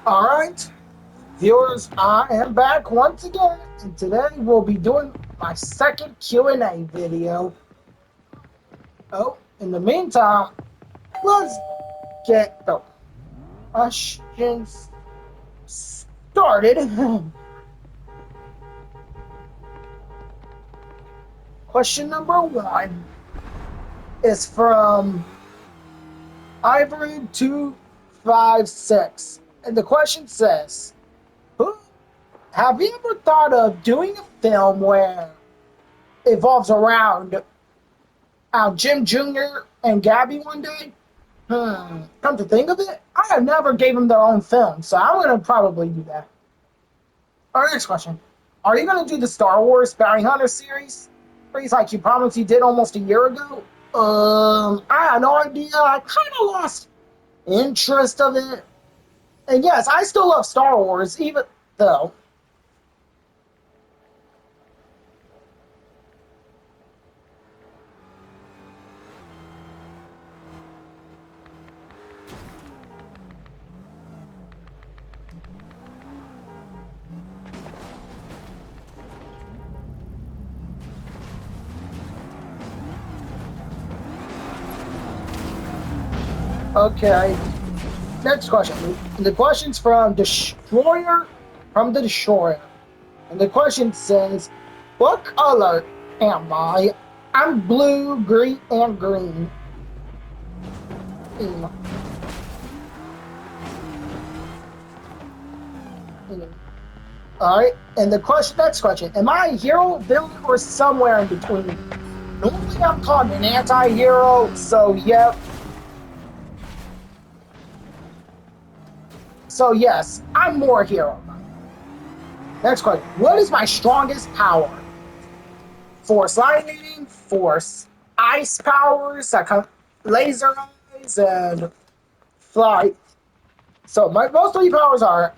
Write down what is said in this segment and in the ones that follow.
Alright, viewers, I am back once again, and today we'll be doing my second Q&A video. Oh, in the meantime, let's get the questions started. Question number one is from Ivory256, and the question says, "Who have you ever thought of doing a film where it evolves around Jim Jr. and Gabby one day?" Come to think of it, I have never gave them their own film, so I'm gonna probably do that. Our next question: are you gonna do the Star Wars Bounty Hunter series? Like you promised you did almost a year ago? I had no idea. I kind of lost interest of it. And yes, I still love Star Wars, even though. Okay, next question. The question's from Destroyer, from the Destroyer. And the question says, what color am I? I'm blue, green, and green. Alright, and the next question. Am I a hero, villain, or somewhere in between? Normally I'm called an anti-hero, so yep. So yes, I'm more hero. Next question. What is my strongest power? Force lightning, force ice powers, that kind of laser eyes, and flight. So my most three powers are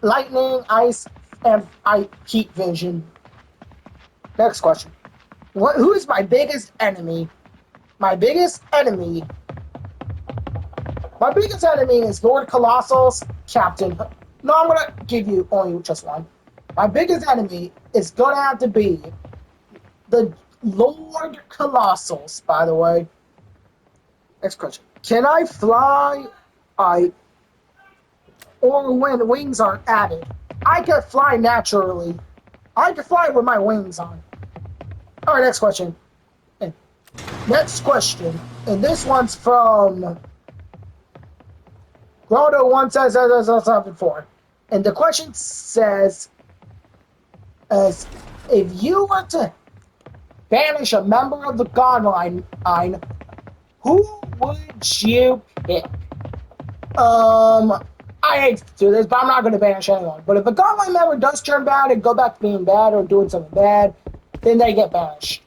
lightning, ice, and heat vision. Next question. Who is my biggest enemy? My biggest enemy. My biggest enemy is Lord Colossus, Captain. No, I'm gonna give you only just one. My biggest enemy is gonna have to be the Lord Colossus, by the way. Next question. Can I fly? Or when wings are added? I can fly naturally. I can fly with my wings on. Alright, next question. Next question. And this one's from Grotto17774. And the question says, as if you were to banish a member of the Godline, who would you pick? I hate to do this, but I'm not going to banish anyone. But if a Godline member does turn bad and go back to being bad or doing something bad, then they get banished.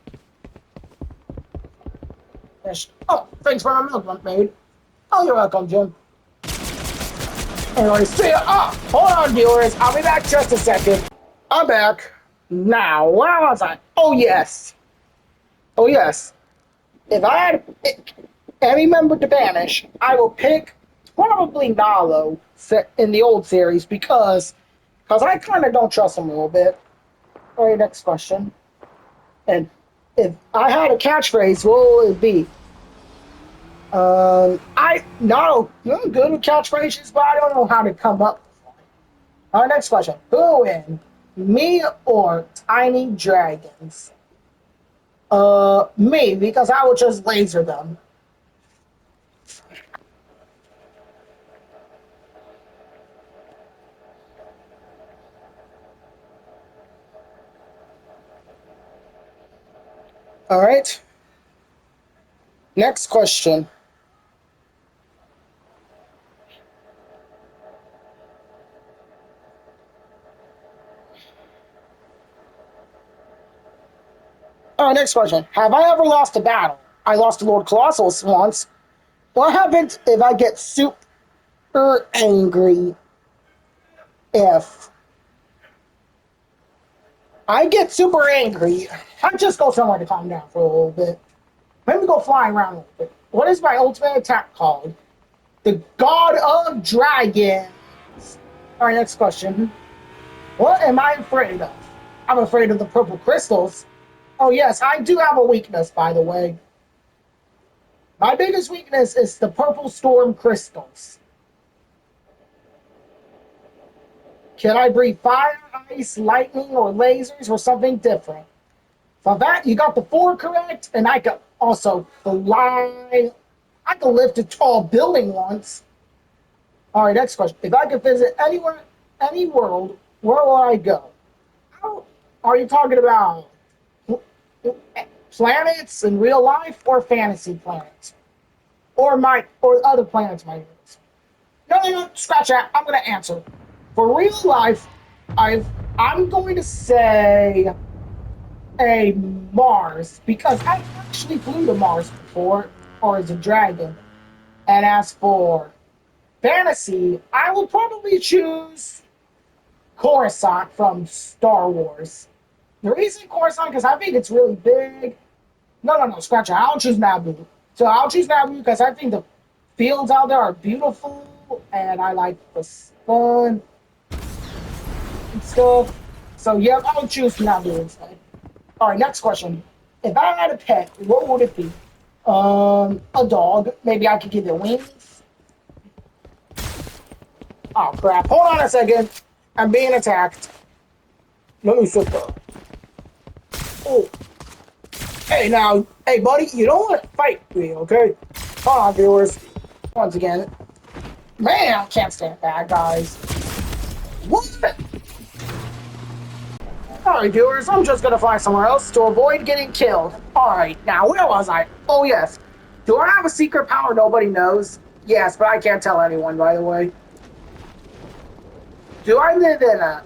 Oh, thanks for our milk, maid. Oh, you're welcome, Jim. Anyway, see ya. Oh, hold on, viewers. I'll be back just a second. I'm back. Now, where was I? Oh, yes. Oh, yes. If I had to pick any member to banish, I will pick probably Nalo in the old series because I kind of don't trust him a little bit. All right, next question. And if I had a catchphrase, what would it be? No, I'm good with catchphrases, but I don't know how to come up with one. All right, next question. Who win, me or Tiny Dragons? Me, because I would just laser them. All right. Next question. All right, next question. Have I ever lost a battle? I lost to Lord Colossus once. What happens if I get super angry? If I get super angry, I just go somewhere to calm down for a little bit. Maybe go flying around a little bit. What is my ultimate attack called? The God of Dragons. All right, next question. What am I afraid of? I'm afraid of the purple crystals. Oh, yes, I do have a weakness, by the way. My biggest weakness is the purple storm crystals. Can I breathe fire, ice, lightning, or lasers, or something different? For that, you got the four correct, and I could also fly. I could lift a tall building once. All right, next question. If I could visit anywhere, any world, where will I go? How, are you talking about planets in real life or fantasy planets? Or other planets, my goodness. No, no, no, scratch that. I'm gonna answer. For real life, I'm going to say a Mars because I actually flew to Mars before, or as a dragon. And as for fantasy, I will probably choose Coruscant from Star Wars. The reason Coruscant because I think it's really big. No, no, no, scratch it. I'll choose Naboo. So I'll choose Naboo because I think the fields out there are beautiful and I like the sun and stuff. So yeah, I'll choose Naboo instead. All right, next question. If I had a pet, what would it be? A dog. Maybe I could give it wings. Oh crap! Hold on a second. I'm being attacked. Let me sit there. Oh, hey now, hey buddy, you don't want to fight me, okay? Hold on, viewers. Once again, man, I can't stand bad guys. What? Alright, viewers, I'm just gonna fly somewhere else to avoid getting killed. Alright, now where was I? Oh, yes. Do I have a secret power nobody knows? Yes, but I can't tell anyone, by the way. Do I live in a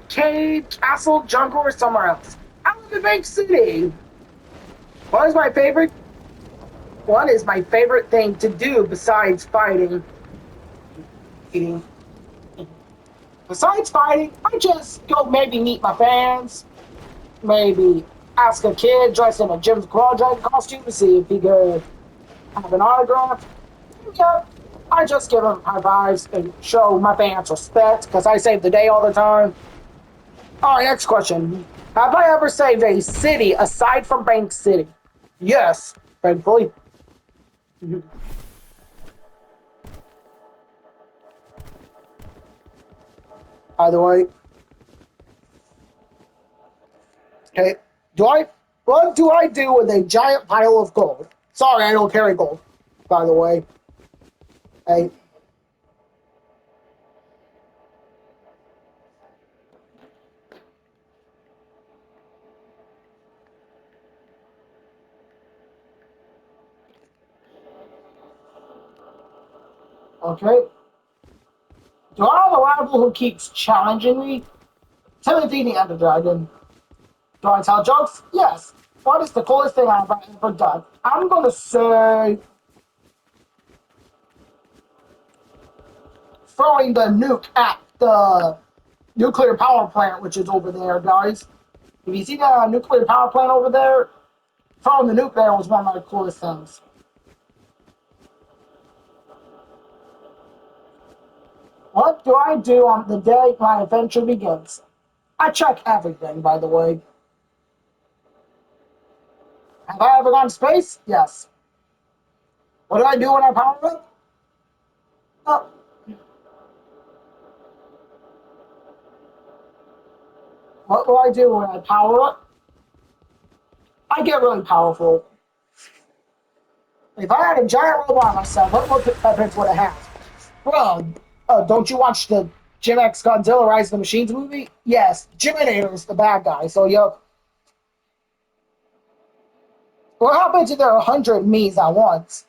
cave, castle, jungle, or somewhere else? I live in Bank City. What is my favorite? What is my favorite thing to do besides fighting? Eating. Besides fighting, I just go maybe meet my fans, maybe ask a kid dressed in a Jim's Claw Dragon costume to see if he could have an autograph. Yep, I just give him high fives and show my fans respect because I save the day all the time. All right, next question. Have I ever saved a city aside from Bank City? Yes, thankfully. By the way, okay, do I? What do I do with a giant pile of gold? Sorry, I don't carry gold. By the way, hey, okay. Do I have a rival who keeps challenging me? Timothy the Ender Dragon. Do I tell jokes? Yes. What is the coolest thing I've ever done? I'm gonna say throwing the nuke at the nuclear power plant, which is over there, guys. If you see the nuclear power plant over there, throwing the nuke there was one of my coolest things. What do I do on the day my adventure begins? I check everything, by the way. Have I ever gone to space? Yes. What do I do when I power up? Uh, what do I do when I power up? I get really powerful. If I had a giant robot myself, what weapons would I have? Bro, don't you watch the Jim X Godzilla Rise of the Machines movie? Yes, Jiminator is the bad guy. So, yo, what happens if there are 100 me's at once?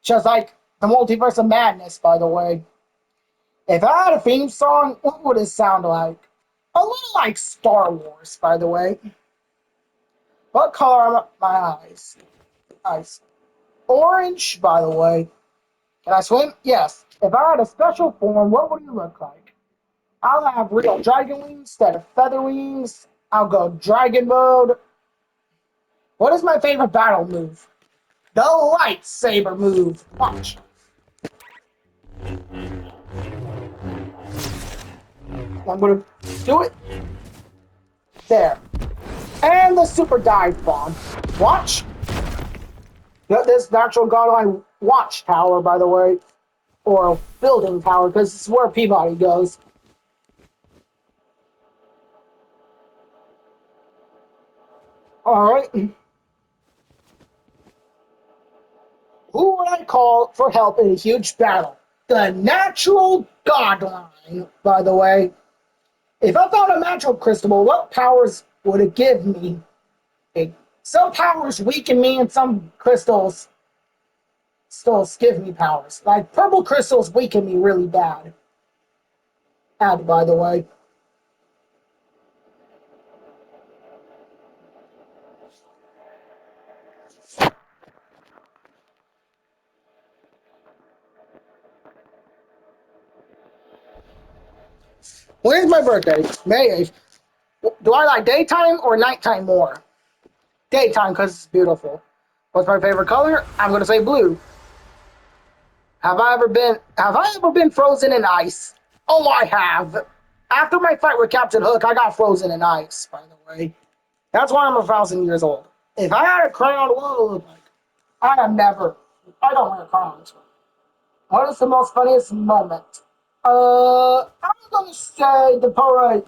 Just like the multiverse of madness, by the way. If I had a theme song, what would it sound like? A little like Star Wars, by the way. What color are my eyes? Eyes. Orange, by the way. Can I swim? Yes. If I had a special form, what would it look like? I'll have real dragon wings instead of feather wings. I'll go dragon mode. What is my favorite battle move? The lightsaber move. Watch. I'm gonna do it. There. And the super dive bomb. Watch. This natural godline watchtower, by the way. Or building tower, because it's where Peabody goes. Alright. Who would I call for help in a huge battle? The natural godline, by the way. If I found a natural crystal, what powers would it give me? Some powers weaken me and some crystals still give me powers. Like purple crystals weaken me really bad. Add, by the way. When's my birthday? May 8th. Do I like daytime or nighttime more? Daytime because it's beautiful. What's my favorite color? I'm gonna say blue. Have I ever been frozen in ice? Oh, I have. After my fight with Captain Hook, I got frozen in ice, by the way. That's why I'm 1,000 years old. If I had a crown, what would it look like? I don't wear crowns. What is the most funniest moment? I'm gonna say the poet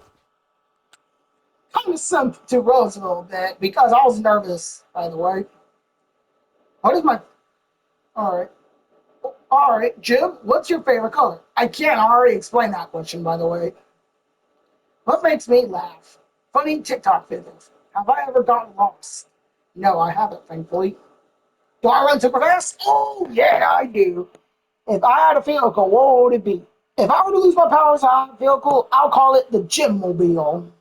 kind of sunk to Rose a little bit because I was nervous, by the way. What is my... Alright. Alright, Jim, what's your favorite color? I can't already explain that question, by the way. What makes me laugh? Funny TikTok videos. Have I ever gotten lost? No, I haven't, thankfully. Do I run super fast? Oh, yeah, I do. If I had a vehicle, what would it be? If I were to lose my powers on a vehicle, I'll call it the Gym Mobile.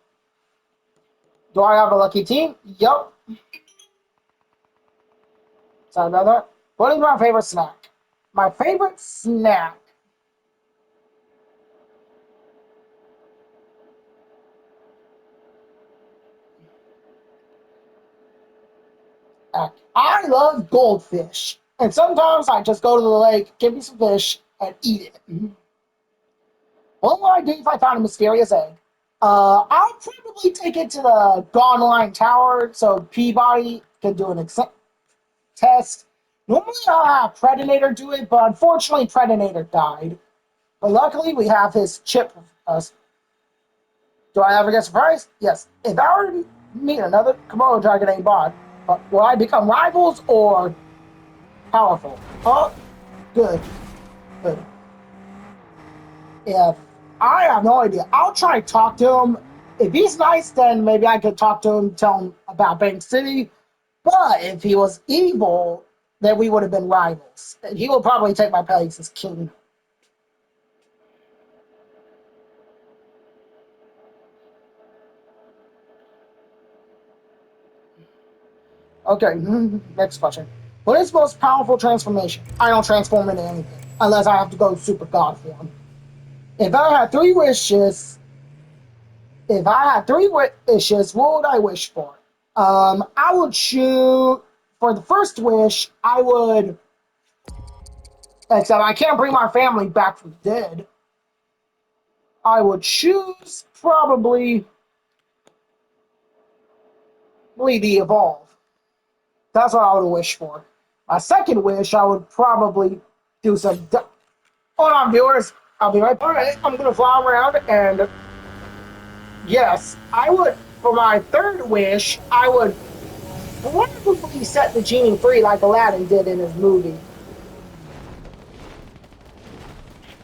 Do I have a lucky team? Yup. Sorry about that. What is my favorite snack? My favorite snack. I love goldfish. And sometimes I just go to the lake, give me some fish, and eat it. What would I do if I found a mysterious egg? I'll probably take it to the Godline Tower so Peabody can do an test. Normally I'll have Predator do it, but unfortunately Predator died. But luckily we have his chip with us. Do I ever get surprised? Yes. If I were to meet another Komodo dragon named Bod, will I become rivals or powerful? Oh, good. Good. If I have no idea, I'll try to talk to him. If he's nice, then maybe I could talk to him, tell him about Bank City. But if he was evil, then we would have been rivals. He will probably take my place as king. Okay, next question. What is the most powerful transformation? I don't transform into anything unless I have to go super god form. If I had three wishes, what would I wish for? I would choose for the first wish. I would, except I can't bring my family back from the dead. I would choose probably the evolve. That's what I would wish for. My second wish, I would probably do some. Hold on, viewers. I'll be right back. I'm gonna fly around and yes, I would. For my third wish, I would probably set the genie free like Aladdin did in his movie.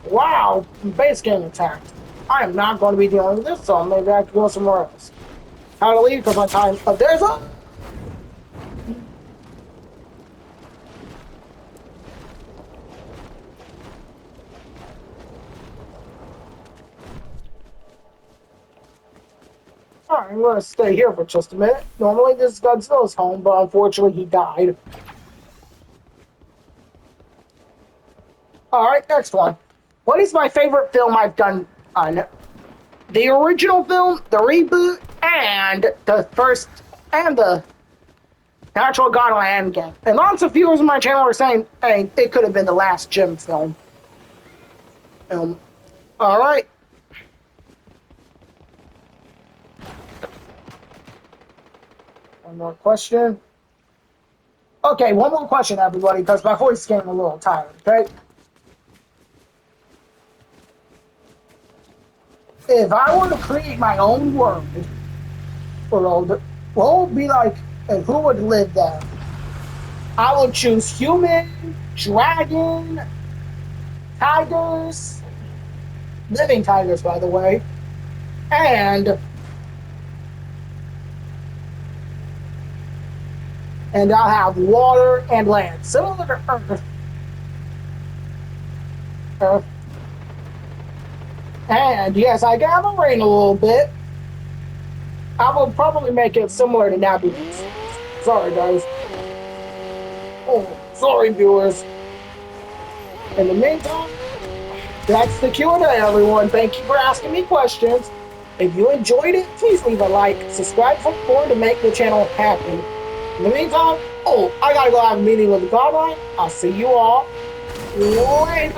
Wow, base getting attacked. I am not going to be dealing with this, so maybe I have to go somewhere else. How to leave because my time. Oh, there's a. Alright, I'm going to stay here for just a minute. Normally this is Godzilla's home, but unfortunately he died. Alright, next one. What is my favorite film I've done on the original film, the reboot, and the first, and the Natural Godland game? And lots of viewers on my channel are saying, hey, it could have been the last Jim film. Alright. One more question. Okay, one more question, everybody, because my voice is getting a little tired, okay? If I were to create my own world, what would be like, and who would live there? I would choose human, dragon, tigers, living tigers, by the way, and I'll have water and land, similar to Earth. Earth. And yes, I got my rain a little bit. I will probably make it similar to Nabucco. Sorry, guys. Oh, sorry, viewers. In the meantime, that's the Q&A, everyone. Thank you for asking me questions. If you enjoyed it, please leave a like, subscribe for more to make the channel happy. In the meantime, I gotta go have a meeting with the Godline. I'll see you all later.